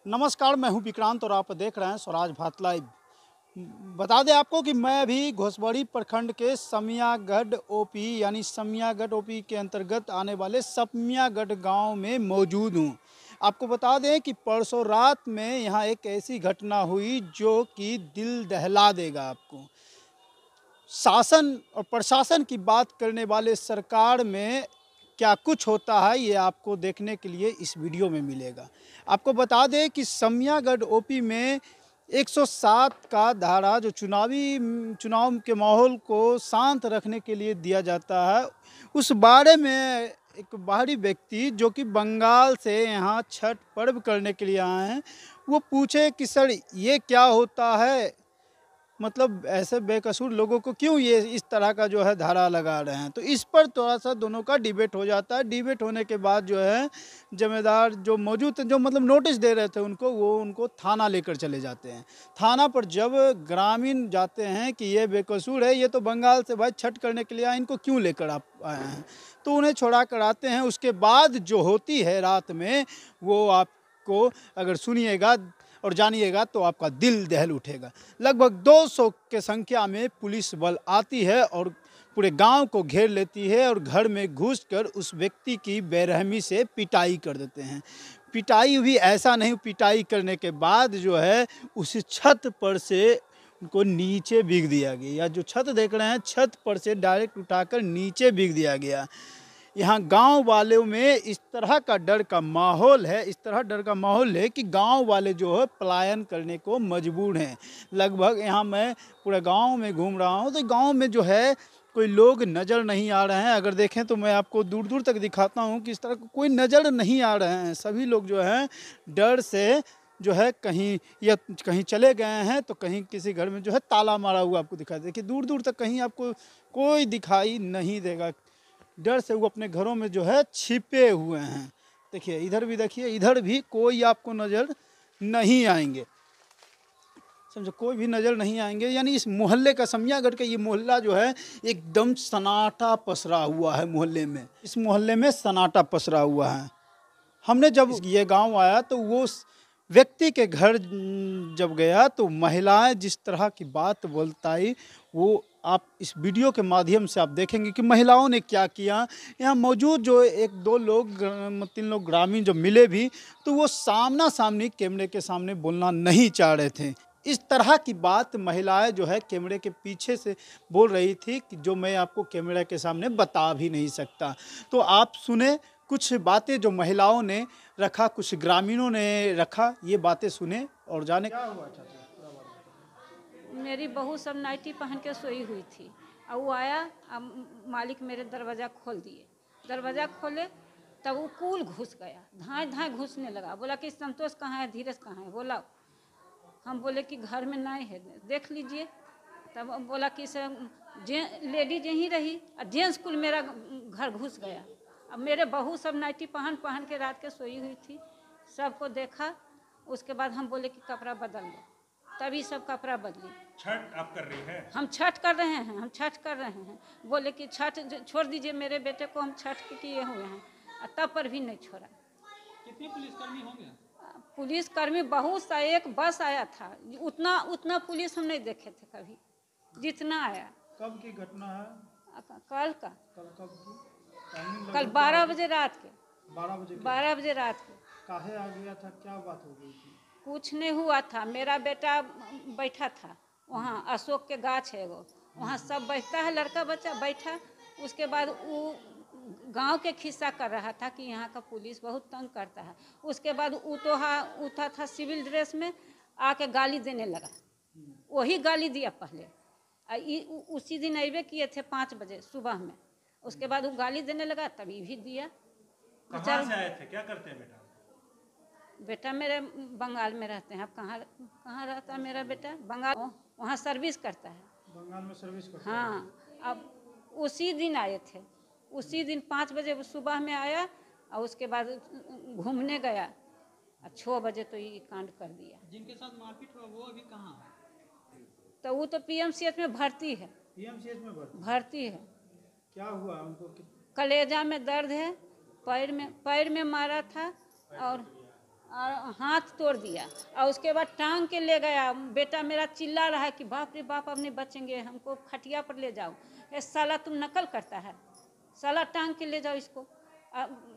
नमस्कार, मैं हूं विक्रांत और आप देख रहे हैं स्वराज भारत लाइव। बता दें आपको कि मैं अभी घोसबड़ी प्रखंड के समियागढ़ ओपी यानी समियागढ़ ओपी के अंतर्गत आने वाले समियागढ़ गांव में मौजूद हूं। आपको बता दें कि परसों रात में यहां एक ऐसी घटना हुई जो कि दिल दहला देगा आपको। शासन और प्रशासन की बात करने वाले सरकार में क्या कुछ होता है, ये आपको देखने के लिए इस वीडियो में मिलेगा। आपको बता दें कि समियागढ़ ओपी में 107 का धारा जो चुनाव के माहौल को शांत रखने के लिए दिया जाता है, उस बारे में एक बाहरी व्यक्ति जो कि बंगाल से यहाँ छठ पर्व करने के लिए आए हैं, वो पूछे कि सर ये क्या होता है, मतलब ऐसे बेकसूर लोगों को क्यों ये इस तरह का जो है धारा लगा रहे हैं। तो इस पर थोड़ा सा दोनों का डिबेट हो जाता है। डिबेट होने के बाद जो है जमींदार जो मौजूद जो मतलब नोटिस दे रहे थे उनको, वो उनको थाना लेकर चले जाते हैं। थाना पर जब ग्रामीण जाते हैं कि ये बेकसूर है, ये तो बंगाल से भाई छठ करने के लिए आए, इनको क्यों लेकर आप आए हैं, तो उन्हें छोड़ा कर आते हैं। उसके बाद जो होती है रात में, वो आपको अगर सुनिएगा और जानिएगा तो आपका दिल दहल उठेगा। लगभग 200 के संख्या में पुलिस बल आती है और पूरे गांव को घेर लेती है और घर में घुसकर उस व्यक्ति की बेरहमी से पिटाई कर देते हैं। पिटाई भी ऐसा नहीं, पिटाई करने के बाद जो है उस छत पर से उनको नीचे बिग दिया गया, या जो छत देख रहे हैं छत पर से डायरेक्ट उठाकर नीचे बिग दिया गया। यहाँ गांव वालों में इस तरह का डर का माहौल है, इस तरह डर का माहौल है कि गांव वाले जो है पलायन करने को मजबूर हैं। लगभग यहाँ मैं पूरे गांव में घूम रहा हूँ तो गांव में जो है कोई लोग नज़र नहीं आ रहे हैं। अगर देखें तो मैं आपको दूर दूर तक दिखाता हूँ कि इस तरह कोई नज़र नहीं आ रहे हैं। सभी लोग जो हैं डर से जो है कहीं या कहीं चले गए हैं, तो कहीं किसी घर में जो है ताला मारा हुआ आपको दिखाई। देखिए दूर दूर तक कहीं आपको कोई दिखाई नहीं देगा। डर से वो अपने घरों में जो है छिपे हुए हैं। देखिए इधर भी देखिए, इधर भी कोई आपको नज़र नहीं आएंगे, समझो कोई भी नज़र नहीं आएंगे। यानी इस मोहल्ले का, समियागढ़ का ये मोहल्ला जो है एकदम सन्नाटा पसरा हुआ है। मोहल्ले में, इस मोहल्ले में सन्नाटा पसरा हुआ है। हमने जब ये गांव आया तो वो व्यक्ति के घर जब गया तो महिलाएं जिस तरह की बात बोलताई, वो आप इस वीडियो के माध्यम से आप देखेंगे कि महिलाओं ने क्या किया। यहाँ मौजूद जो एक दो लोग, 3 लोग ग्रामीण जो मिले भी, तो वो सामना सामनी कैमरे के सामने बोलना नहीं चाह रहे थे। इस तरह की बात महिलाएं जो है कैमरे के पीछे से बोल रही थी कि जो मैं आपको कैमरे के सामने बता भी नहीं सकता। तो आप सुने कुछ बातें जो महिलाओं ने रखा, कुछ ग्रामीणों ने रखा, ये बातें सुने और जाने क्या हुआ। मेरी बहू सब नाइटी पहन के सोई हुई थी और वो आया, मालिक मेरे दरवाज़ा खोल दिए। दरवाज़ा खोले तब वो कूल घुस गया, धाए धाए घुसने लगा। बोला कि संतोष कहाँ है, धीरज कहाँ है, बोला। हम बोले कि घर में नहीं है, देख लीजिए। तब बोला कि लेडीज यहीं रही और जेंट्स कुल मेरा घर घुस गया। अब मेरे बहू सब नाइटी पहन पहन के रात के सोई हुई थी, सबको देखा। उसके बाद हम बोले कि कपड़ा बदल लो, तभी सब कपड़ा बदली। छठ आप कर रही हैं? हम छठ कर रहे हैं, हम छठ कर रहे हैं। बोले कि छठ छोड़ दीजिए मेरे बेटे को, हम छठ किए हुए हैं। तब पर भी नहीं छोड़ा। कितने पुलिसकर्मी होंगे? पुलिसकर्मी बहुत सा, एक बस आया था। उतना पुलिस हम नहीं देखे थे कभी जितना आया। कब की घटना है? कल का। कब की? कल 12 बजे रात के। 12 बजे रात के। काहे आ गया था, क्या बात हो गई थी? कुछ नहीं हुआ था। मेरा बेटा बैठा था वहाँ, अशोक के गाछ है वो, वहाँ सब बैठता है, लड़का बच्चा बैठा। उसके बाद वो गांव के खिस्सा कर रहा था कि यहाँ का पुलिस बहुत तंग करता है। उसके बाद उठा था सिविल ड्रेस में, आके गाली देने लगा। वही गाली दिया पहले, उसी दिन अबे किए थे 5 बजे सुबह में। उसके बाद वो गाली देने लगा, तभी भी दिया। कहाँ से आए थे, क्या करते हैं बेटा? बेटा मेरे बंगाल में रहते हैं। अब कहाँ रहता है मेरा बेटा? बंगाल, वहाँ सर्विस करता है। बंगाल में सर्विस करता है। हाँ, अब उसी दिन आए थे, उसी दिन 5 बजे सुबह में आया और उसके बाद घूमने गया और 6 बजे तो ये कांड कर दिया। जिनके साथ मारपीट हुआ वो अभी कहाँ है? तो वो तो पीएमसीएच में भर्ती है। पीएमसीएच में भर्ती है। क्या हुआ उनको? कलेजा में दर्द है, पैर में मारा था और और हाथ तोड़ दिया और उसके बाद टांग के ले गया। बेटा मेरा चिल्ला रहा है कि बाप रे बाप अब नहीं बचेंगे, हमको खटिया पर ले जाओ। ये साला तुम नकल करता है, साला टांग के ले जाओ इसको।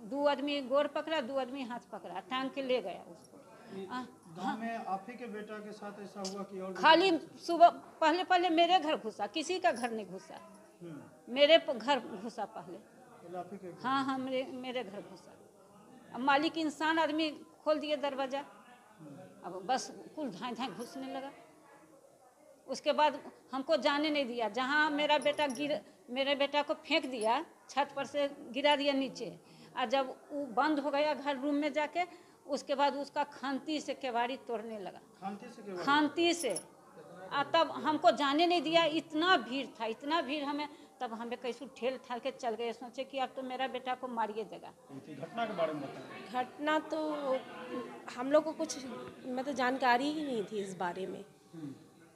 2 आदमी गोर पकड़ा, 2 आदमी हाथ पकड़ा, टांग के ले गया उसको। गाँव में आप ही के बेटा के साथ ऐसा हुआ कि और खाली सुबह पहले मेरे घर घुसा, किसी का घर नहीं घुसा, मेरे घर घुसा पहले। आप ही के हाँ मेरे घर घुसा। अब मालिक इंसान आदमी खोल दिए दरवाजा, अब बस कुल धाए धाए घुसने लगा। उसके बाद हमको जाने नहीं दिया। जहाँ मेरे बेटा को फेंक दिया, छत पर से गिरा दिया नीचे। और जब वो बंद हो गया घर रूम में जाके, उसके बाद उसका खांती से केवाड़ी तोड़ने लगा, खांती से। तब हमको जाने नहीं दिया। इतना भीड़ था, इतना भीड़, तब हमें कैसे ठेल ठाल के चल गए। सोचे कि अब तो मेरा बेटा को मारिए देगा। घटना के बारे में बताएं। घटना तो हम लोग को कुछ मतलब जानकारी ही नहीं थी इस बारे में।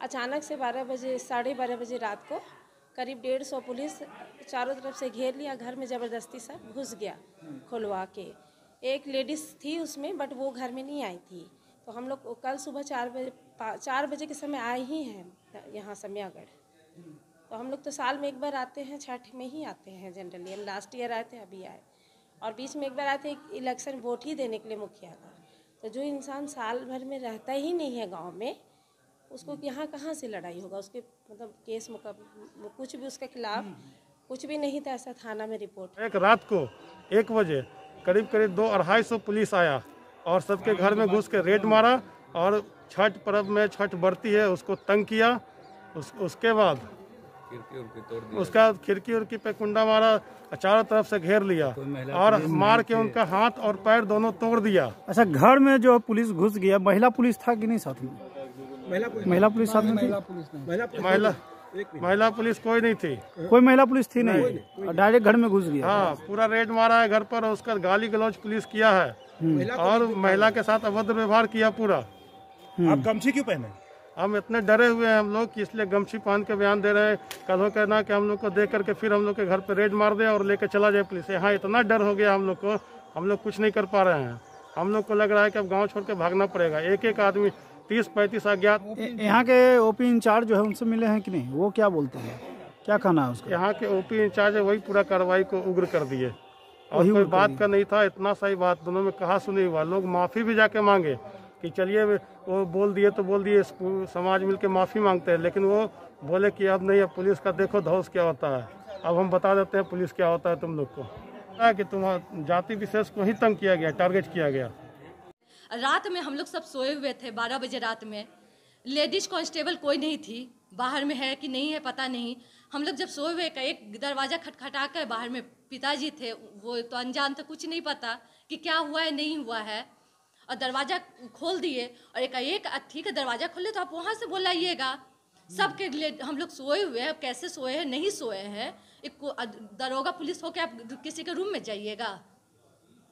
अचानक से 12 बजे 12:30 बजे रात को करीब 150 पुलिस चारों तरफ से घेर लिया। घर में ज़बरदस्ती सब घुस गया खुलवा के। एक लेडीज़ थी उसमें, बट वो घर में नहीं आई थी। तो हम लोग कल सुबह 4 बजे के समय आए ही हैं यहाँ समयागढ़। तो हम लोग तो साल में एक बार आते हैं, छठ में ही आते हैं जनरली। हम लास्ट ईयर आए थे, अभी आए, और बीच में एक बार आए थे इलेक्शन वोट ही देने के लिए मुखिया का। तो जो इंसान साल भर में रहता ही नहीं है गांव में, उसको यहाँ कहाँ से लड़ाई होगा। उसके मतलब केस मुकदमा कुछ भी उसके खिलाफ कुछ भी नहीं था, ऐसा थाना में रिपोर्ट। एक रात को 1 बजे करीब 200-250 पुलिस आया और सबके घर में घुस के रेड मारा और छठ पर्व में छठ बरती है उसको तंग किया। उसके बाद उसका खिड़की उड़की पे कुंडा मारा, चारों तरफ से घेर लिया और मार के उनका हाथ और पैर दोनों तोड़ दिया। अच्छा, घर में जो पुलिस घुस गया, महिला पुलिस था कि नहीं साथ में? महिला पुलिस साथ में थी? महिला पुलिस कोई नहीं थी। कोई महिला पुलिस थी नहीं, डायरेक्ट घर में घुस गया। हाँ, पूरा रेड मारा है घर पर। उसका गाली गलौज पुलिस किया है और महिला के साथ अभद्र व्यवहार किया पूरा। आप गमछी क्यों पहने? हम इतने डरे हुए हैं हम लोग कि इसलिए गमछी पहन के बयान दे रहे हैं। कल हो कहना कि हम लोग को देख करके फिर हम लोग के घर पे रेड मार दे और लेके चला जाए पुलिस। यहाँ इतना डर हो गया हम लोग को, हम लोग कुछ नहीं कर पा रहे हैं। हम लोग को लग रहा है कि अब गांव छोड़ के भागना पड़ेगा। एक आदमी 30-35 अज्ञात। यहाँ के ओपी इंचार्ज जो है उनसे मिले हैं कि नहीं? वो क्या बोलते हैं, क्या कहना है उसका? यहाँ के ओपी इंचार्ज है, वही पूरा कार्रवाई को उग्र कर दिए और कोई बात का नहीं था। इतना सही बात दोनों में कहा सुनी हुआ। लोग माफी भी जाके मांगे कि चलिए वो बोल दिए तो बोल दिए, समाज मिलके माफी मांगते हैं, लेकिन वो बोले कि अब नहीं, अब पुलिस का देखो धौस क्या होता है। अब हम बता देते हैं पुलिस क्या होता है तुम लोग को, कि तुम जाति विशेष को ही तंग किया गया, टारगेट किया गया। रात में हम लोग सब सोए हुए थे। 12 बजे रात में लेडीज कांस्टेबल कोई नहीं थी, बाहर में है कि नहीं है पता नहीं। हम लोग जब सोए हुए, एक दरवाज़ा खटखटा कर बाहर में पिताजी थे, वो तो अनजान थे, कुछ नहीं पता कि क्या हुआ है नहीं हुआ है, और दरवाज़ा खोल दिए और एक ठीक है दरवाज़ा खोले तो आप वहाँ से बुलाइएगा। सबके लिए हम लोग सोए हुए हैं, कैसे सोए हैं नहीं सोए हैं। एक दरोगा पुलिस हो के आप किसी के रूम में जाइएगा।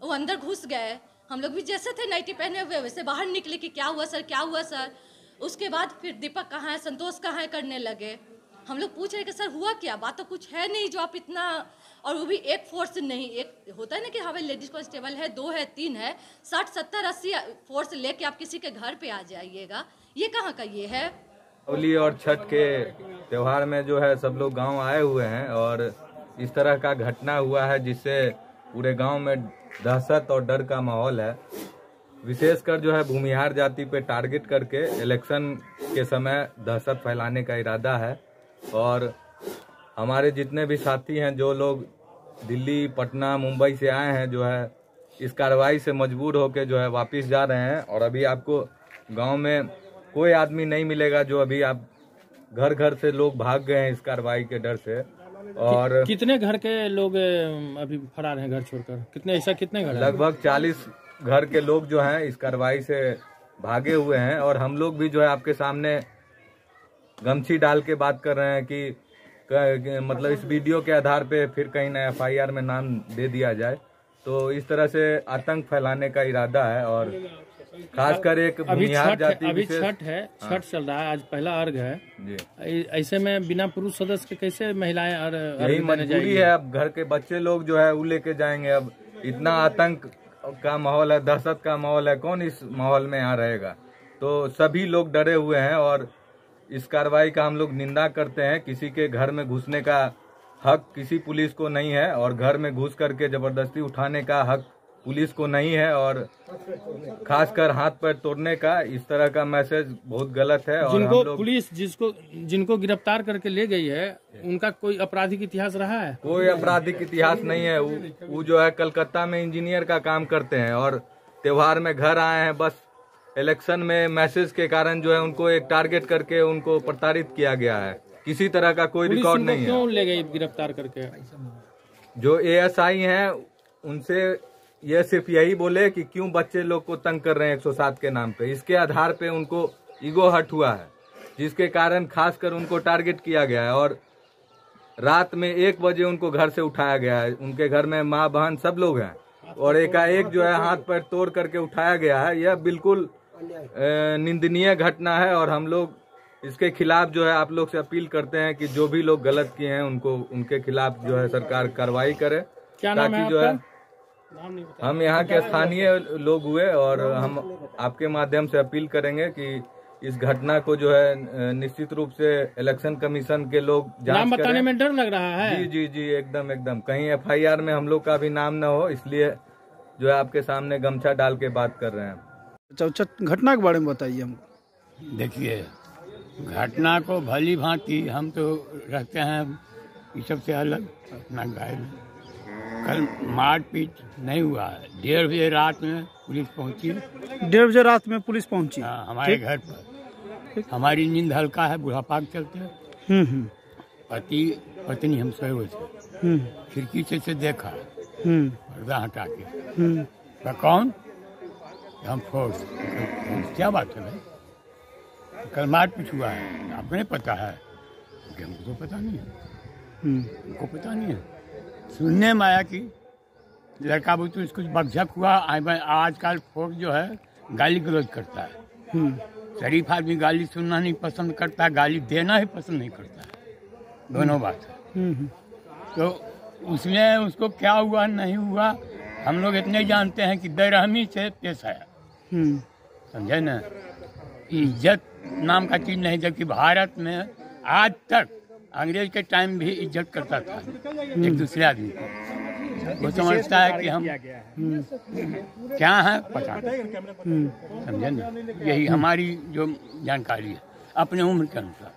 वो अंदर घुस गए, हम लोग भी जैसे थे नाइटी पहने हुए वैसे बाहर निकले कि क्या हुआ सर, क्या हुआ सर। उसके बाद फिर दीपक कहाँ है, संतोष कहाँ है करने लगे। हम लोग पूछ रहे कि सर हुआ क्या, बात तो कुछ है नहीं जो आप इतना, और वो भी एक फोर्स नहीं, एक होता है ना कि हाँ भाई लेडीज कांस्टेबल है, 2 है, 3 है, 60, 70, 80 फोर्स लेके आप किसी के घर पे आ जाइएगा, ये कहाँ का ये है। होली और छठ के त्यौहार में जो है सब लोग गांव आए हुए हैं और इस तरह का घटना हुआ है जिससे पूरे गांव में दहशत और डर का माहौल है। विशेषकर जो है भूमिहार जाति पे टारगेट करके इलेक्शन के समय दहशत फैलाने का इरादा है। और हमारे जितने भी साथी हैं जो लोग दिल्ली, पटना, मुंबई से आए हैं, जो है इस कार्रवाई से मजबूर होकर जो है वापस जा रहे हैं। और अभी आपको गांव में कोई आदमी नहीं मिलेगा जो अभी आप घर घर से लोग भाग गए हैं इस कार्रवाई के डर से। और कितने घर के लोग अभी फरार हैं घर छोड़कर? कितने घर? लगभग 40 घर के लोग जो हैं इस कार्रवाई से भागे हुए हैं। और हम लोग भी जो है आपके सामने गमछी डाल के बात कर रहे हैं कि मतलब इस वीडियो के आधार पे फिर कहीं ना FIR में नाम दे दिया जाए। तो इस तरह से आतंक फैलाने का इरादा है। और खासकर एक भूमिहार जाति, अभी छठ है, छठ चल रहा है, आज पहला अर्घ है जी। ऐसे में बिना पुरुष सदस्य के कैसे महिलाएं यही मजबूरी है। अब घर के बच्चे लोग जो है वो लेके जाएंगे। अब इतना आतंक का माहौल है, दहशत का माहौल है, कौन इस माहौल में यहाँ रहेगा। तो सभी लोग डरे हुए हैं और इस कार्रवाई का हम लोग निंदा करते हैं। किसी के घर में घुसने का हक किसी पुलिस को नहीं है और घर में घुस करके जबरदस्ती उठाने का हक पुलिस को नहीं है और खासकर हाथ पैर तोड़ने का इस तरह का मैसेज बहुत गलत है। और जिनको हम लोग पुलिस जिनको गिरफ्तार करके ले गई है उनका कोई आपराधिक इतिहास रहा है? कोई आपराधिक इतिहास नहीं है। वो जो है कलकत्ता में इंजीनियर का काम करते हैं और त्योहार में घर आए हैं। बस इलेक्शन में मैसेज के कारण जो है उनको एक टारगेट करके उनको प्रताड़ित किया गया है। किसी तरह का कोई रिकॉर्ड नहीं है। क्यों ले गई गिरफ्तार करके? जो एएसआई हैं उनसे ये सिर्फ यही बोले कि क्यों बच्चे लोग को तंग कर रहे हैं 107 के नाम पे। इसके आधार पे उनको ईगो हर्ट हुआ है, जिसके कारण खासकर उनको टारगेट किया गया है और रात में 1 बजे उनको घर से उठाया गया है। उनके घर में माँ बहन सब लोग हैं और एकाएक जो है हाथ पैर तोड़ करके उठाया गया है। यह बिल्कुल निंदनीय घटना है और हम लोग इसके खिलाफ जो है आप लोग से अपील करते हैं कि जो भी लोग गलत किए हैं उनको उनके खिलाफ जो है सरकार कार्रवाई करे। क्या नाम है जो है नाम नहीं बता। हम यहाँ के स्थानीय लोग हुए और हम आपके माध्यम से अपील करेंगे कि इस घटना को जो है निश्चित रूप से इलेक्शन कमीशन के लोग जांच नाम बताने करें। में डर लग रहा है। जी जी जी एकदम कहीं एफआईआर में हम लोग का भी नाम न हो, इसलिए जो है आपके सामने गमछा डाल के बात कर रहे हैं। अच्छा, घटना के बारे में बताइए हमको। देखिए, घटना को भली भांति हम तो रहते हैं इस सबसे अलग अपना गाय में। कल मारपीट नहीं हुआ है। 1:30 बजे रात में पुलिस पहुंची। 1:30 बजे रात में पुलिस पहुंची? हाँ, हमारे घर पर। हमारी नींद हल्का है, बुढ़ापा के चलते। पति पत्नी हम सोए हुए थे। खिड़की से देखा, पर्दा हटा के। कौन? हम फोर्स। क्या बात है भाई? कल मारपीट हुआ है, आपको नहीं पता है? हमको तो पता नहीं है। हमको पता नहीं है। सुनने में आया कि लड़का बुतरू कुछ बकझक हुआ। आजकल फोर्स जो है गाली गलौज करता है। शरीफ आदमी गाली सुनना नहीं पसंद करता, गाली देना ही पसंद नहीं करता है। दोनों बात है। तो उसमें उसको क्या हुआ नहीं हुआ हम लोग इतने जानते हैं कि बेरहमी से पेश आया। समझे ना? इज्जत नाम का चीज नहीं, जबकि भारत में आज तक अंग्रेज के टाइम भी इज्जत करता था एक दूसरे आदमी को। वो समझता है कि हम क्या है पता नहीं। समझे ना? यही हमारी जो जानकारी है अपने उम्र के अनुसार।